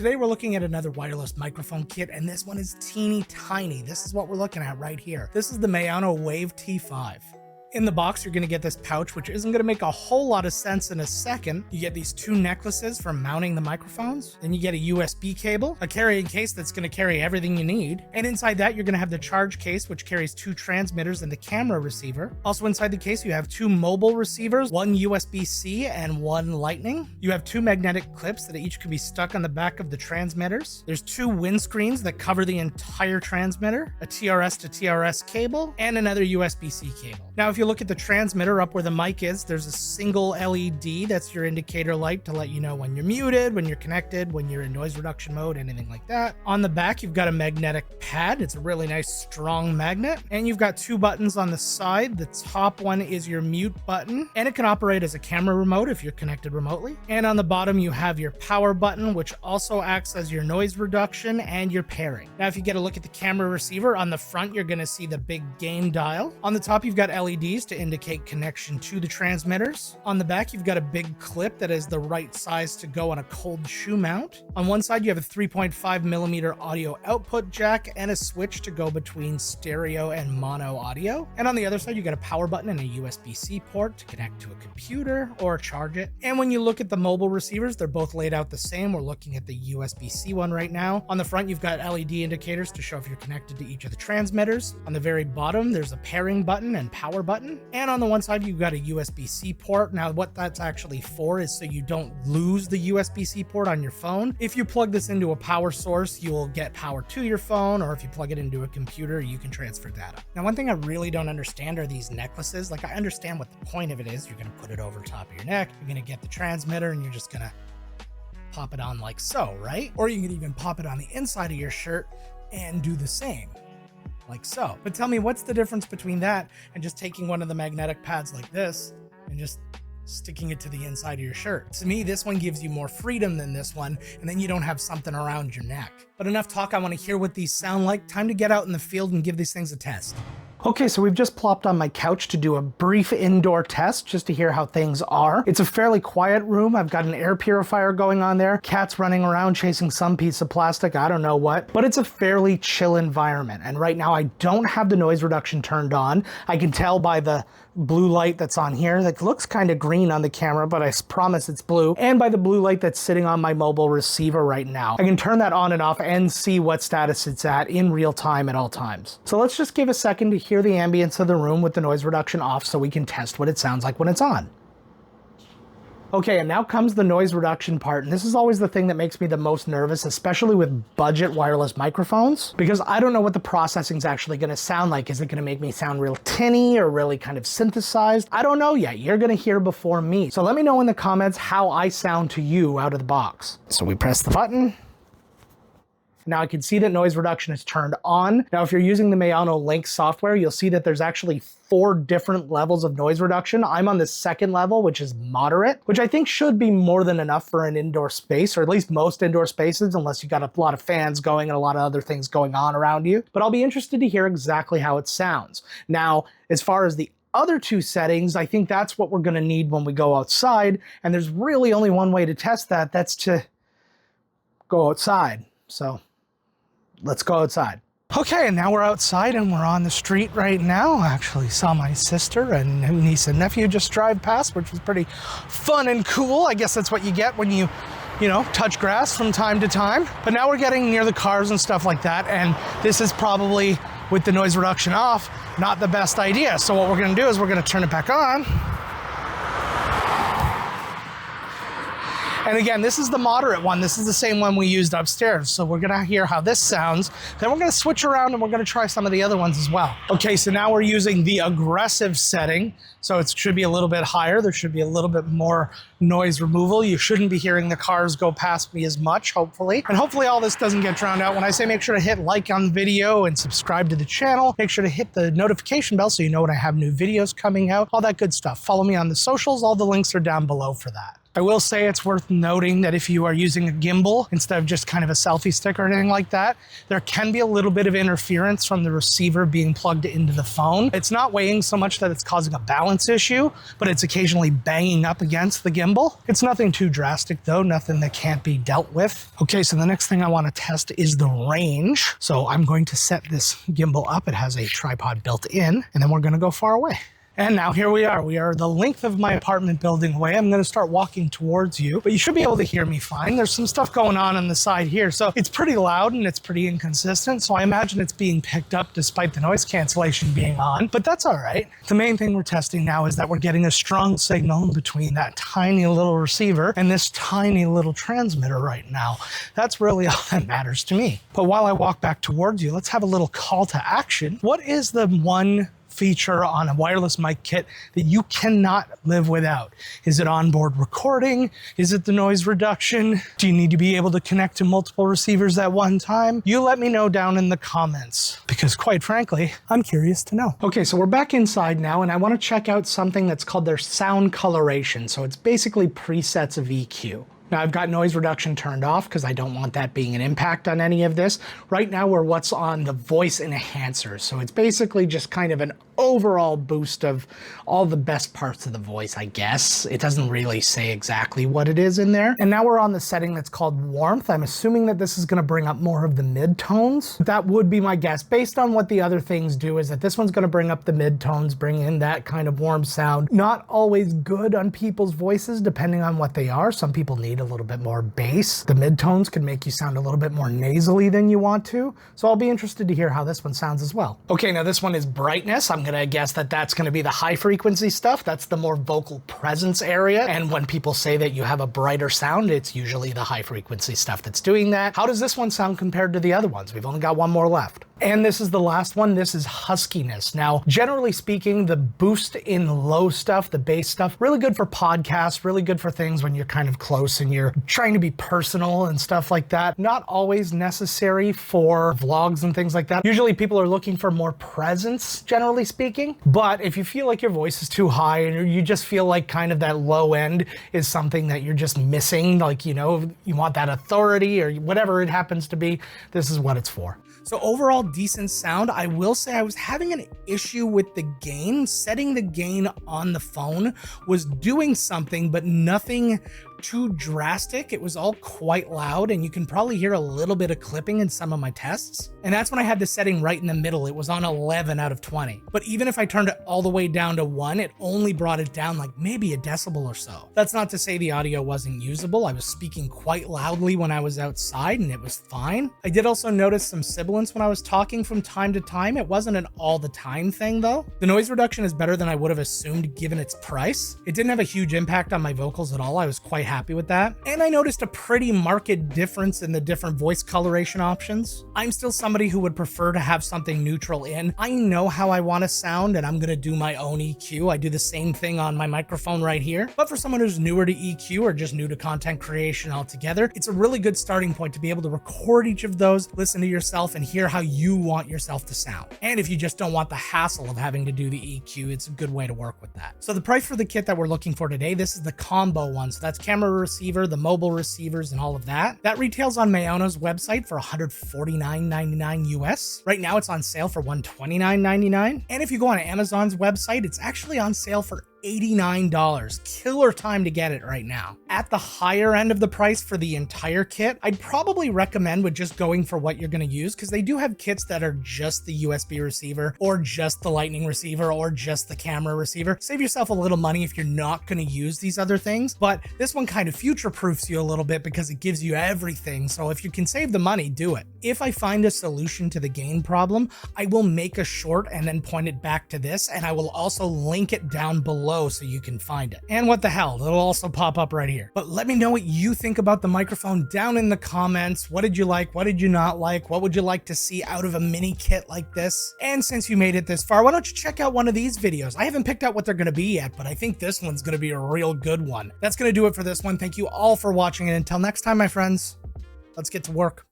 Today we're looking at another wireless microphone kit, and this one is teeny tiny. This is what we're looking at right here. This is the MAONO Wave T5. In the box, you're going to get this pouch, which isn't going to make a whole lot of sense in a second. You get these two necklaces for mounting the microphones. Then you get a USB cable, a carrying case that's going to carry everything you need. And inside that, you're going to have the charge case, which carries two transmitters and the camera receiver. Also inside the case, you have two mobile receivers, one USB-C and one Lightning. You have two magnetic clips that each can be stuck on the back of the transmitters. There's two windscreens that cover the entire transmitter, a TRS to TRS cable, and another USB-C cable. Now, if you look at the transmitter up where the mic is, there's a single LED that's your indicator light to let you know when you're muted, when you're connected, when you're in noise reduction mode, anything like that. On the back, you've got a magnetic pad. It's a really nice strong magnet. And you've got two buttons on the side. The top one is your mute button, and it can operate as a camera remote if you're connected remotely. And on the bottom, you have your power button, which also acts as your noise reduction and your pairing. Now, if you get a look at the camera receiver, on the front, you're going to see the big gain dial. On the top, you've got LEDs to indicate connection to the transmitters. On the back, you've got a big clip that is the right size to go on a cold shoe mount. On one side, you have a 3.5mm audio output jack and a switch to go between stereo and mono audio. And on the other side, you got a power button and a USB-C port to connect to a computer or charge it. And when you look at the mobile receivers, they're both laid out the same. We're looking at the USB-C one right now. On the front, you've got LED indicators to show if you're connected to each of the transmitters. On the very bottom, there's a pairing button and power button. And on the one side, you've got a USB-C port. Now, what that's actually for is so you don't lose the USB-C port on your phone. If you plug this into a power source, you will get power to your phone, or if you plug it into a computer, you can transfer data. Now, one thing I really don't understand are these necklaces. Like, I understand what the point of it is. You're going to put it over top of your neck. You're going to get the transmitter, and you're just going to pop it on like so, right? Or you can even pop it on the inside of your shirt and do the same. Like so. But tell me, what's the difference between that and just taking one of the magnetic pads like this and just sticking it to the inside of your shirt? To me, this one gives you more freedom than this one, and then you don't have something around your neck. But enough talk, I want to hear what these sound like. Time to get out in the field and give these things a test. Okay, so we've just plopped on my couch to do a brief indoor test just to hear how things are. It's a fairly quiet room. I've got an air purifier going on there, cats running around chasing some piece of plastic, I don't know what, but it's a fairly chill environment. And right now I don't have the noise reduction turned on. I can tell by the blue light that's on here that looks kind of green on the camera, but I promise it's blue, and by the blue light that's sitting on my mobile receiver right now. I can turn that on and off and see what status it's at in real time at all times. So let's just give a second to hear the ambience of the room with the noise reduction off so we can test what it sounds like when it's on. Okay, and now comes the noise reduction part, and this is always the thing that makes me the most nervous, especially with budget wireless microphones, because I don't know what the processing is actually going to sound like. Is it going to make me sound real tinny or really kind of synthesized? I don't know yet. You're going to hear before me. So let me know in the comments how I sound to you out of the box. So we press the button. Now I can see that noise reduction is turned on. Now, if you're using the MAONO Link software, you'll see that there's actually 4 different levels of noise reduction. I'm on the second level, which is moderate, which I think should be more than enough for an indoor space, or at least most indoor spaces, unless you got a lot of fans going and a lot of other things going on around you. But I'll be interested to hear exactly how it sounds. Now, as far as the other 2 settings, I think that's what we're going to need when we go outside. And there's really only one way to test that. That's to go outside. So let's go outside. Okay, and now we're outside and we're on the street right now. I actually saw my sister and niece and nephew just drive past, which was pretty fun and cool. I guess that's what you get when you know, touch grass from time to time. But now we're getting near the cars and stuff like that, and this is probably, with the noise reduction off, not the best idea. So what we're gonna do is we're gonna turn it back on. And again, this is the moderate one. This is the same one we used upstairs. So we're gonna hear how this sounds. Then we're gonna switch around and we're gonna try some of the other ones as well. Okay, so now we're using the aggressive setting. So it should be a little bit higher. There should be a little bit more noise removal. You shouldn't be hearing the cars go past me as much, hopefully. And hopefully all this doesn't get drowned out. When I say make sure to hit like on the video and subscribe to the channel, make sure to hit the notification bell so you know when I have new videos coming out, all that good stuff. Follow me on the socials. All the links are down below for that. I will say it's worth noting that if you are using a gimbal instead of just kind of a selfie stick or anything like that, there can be a little bit of interference from the receiver being plugged into the phone. It's not weighing so much that it's causing a balance issue, but it's occasionally banging up against the gimbal. It's nothing too drastic though, nothing that can't be dealt with. Okay, so the next thing I want to test is the range. So I'm going to set this gimbal up. It has a tripod built in, and then we're going to go far away. And now here we are. We are the length of my apartment building away. I'm going to start walking towards you, but you should be able to hear me fine. There's some stuff going on the side here. So it's pretty loud and it's pretty inconsistent. So I imagine it's being picked up despite the noise cancellation being on, but that's all right. The main thing we're testing now is that we're getting a strong signal between that tiny little receiver and this tiny little transmitter right now. That's really all that matters to me. But while I walk back towards you, let's have a little call to action. What is the one feature on a wireless mic kit that you cannot live without? Is it onboard recording? Is it the noise reduction? Do you need to be able to connect to multiple receivers at one time? You let me know down in the comments, because quite frankly, I'm curious to know. Okay, so we're back inside now, and I want to check out something that's called their sound coloration. So it's basically presets of EQ. Now I've got noise reduction turned off because I don't want that being an impact on any of this. Right now we're what's on the voice enhancer. So it's basically just kind of an overall boost of all the best parts of the voice, I guess. It doesn't really say exactly what it is in there. And now we're on the setting that's called warmth. I'm assuming that this is going to bring up more of the mid-tones. That would be my guess. Based on what the other things do, is that this one's going to bring up the mid-tones, bring in that kind of warm sound. Not always good on people's voices, depending on what they are. Some people need a little bit more bass. The mid-tones can make you sound a little bit more nasally than you want to. So I'll be interested to hear how this one sounds as well. Okay, now this one is brightness. I'm going to guess that that's going to be the high frequency stuff. That's the more vocal presence area. And when people say that you have a brighter sound, it's usually the high frequency stuff that's doing that. How does this one sound compared to the other ones? We've only got one more left. And this is the last one. This is huskiness. Now, generally speaking, the boost in low stuff, the bass stuff, really good for podcasts, really good for things when you're kind of close and you're trying to be personal and stuff like that. Not always necessary for vlogs and things like that. Usually people are looking for more presence, generally speaking. But if you feel like your voice is too high and you just feel like kind of that low end is something that you're just missing, like, you know, you want that authority or whatever it happens to be, this is what it's for. So overall, decent sound. I will say I was having an issue with the gain. Setting the gain on the phone was doing something, but nothing too drastic. It was all quite loud, and you can probably hear a little bit of clipping in some of my tests. And that's when I had the setting right in the middle. It was on 11 out of 20. But even if I turned it all the way down to 1, it only brought it down like maybe a decibel or so. That's not to say the audio wasn't usable. I was speaking quite loudly when I was outside, and it was fine. I did also notice some sibilance when I was talking from time to time. It wasn't an all the time thing though. The noise reduction is better than I would have assumed given its price. It didn't have a huge impact on my vocals at all. I was quite happy with that. And I noticed a pretty marked difference in the different voice coloration options. I'm still somebody who would prefer to have something neutral in. I know how I want to sound, and I'm going to do my own EQ. I do the same thing on my microphone right here. But for someone who's newer to EQ or just new to content creation altogether, it's a really good starting point to be able to record each of those, listen to yourself, and hear how you want yourself to sound. And if you just don't want the hassle of having to do the EQ, it's a good way to work with that. So the price for the kit that we're looking for today, this is the combo one. So that's camera receiver, the mobile receivers, and all of that. That retails on MAONO's website for $149.99 US. Right now it's on sale for $129.99. And if you go on Amazon's website, it's actually on sale for $89. Killer time to get it right now. At the higher end of the price for the entire kit, I'd probably recommend with just going for what you're going to use, because they do have kits that are just the USB receiver or just the lightning receiver or just the camera receiver. Save yourself a little money if you're not going to use these other things, but this one kind of future-proofs you a little bit because it gives you everything. So if you can save the money, do it. If I find a solution to the gain problem, I will make a short and then point it back to this, and I will also link it down below so you can find it. And what the hell, it'll also pop up right here. But let me know what you think about the microphone down in the comments. What did you like? What did you not like? What would you like to see out of a mini kit like this? And since you made it this far, why don't you check out one of these videos? I haven't picked out what they're going to be yet, but I think this one's going to be a real good one. That's going to do it for this one. Thank you all for watching, and until next time, my friends, let's get to work.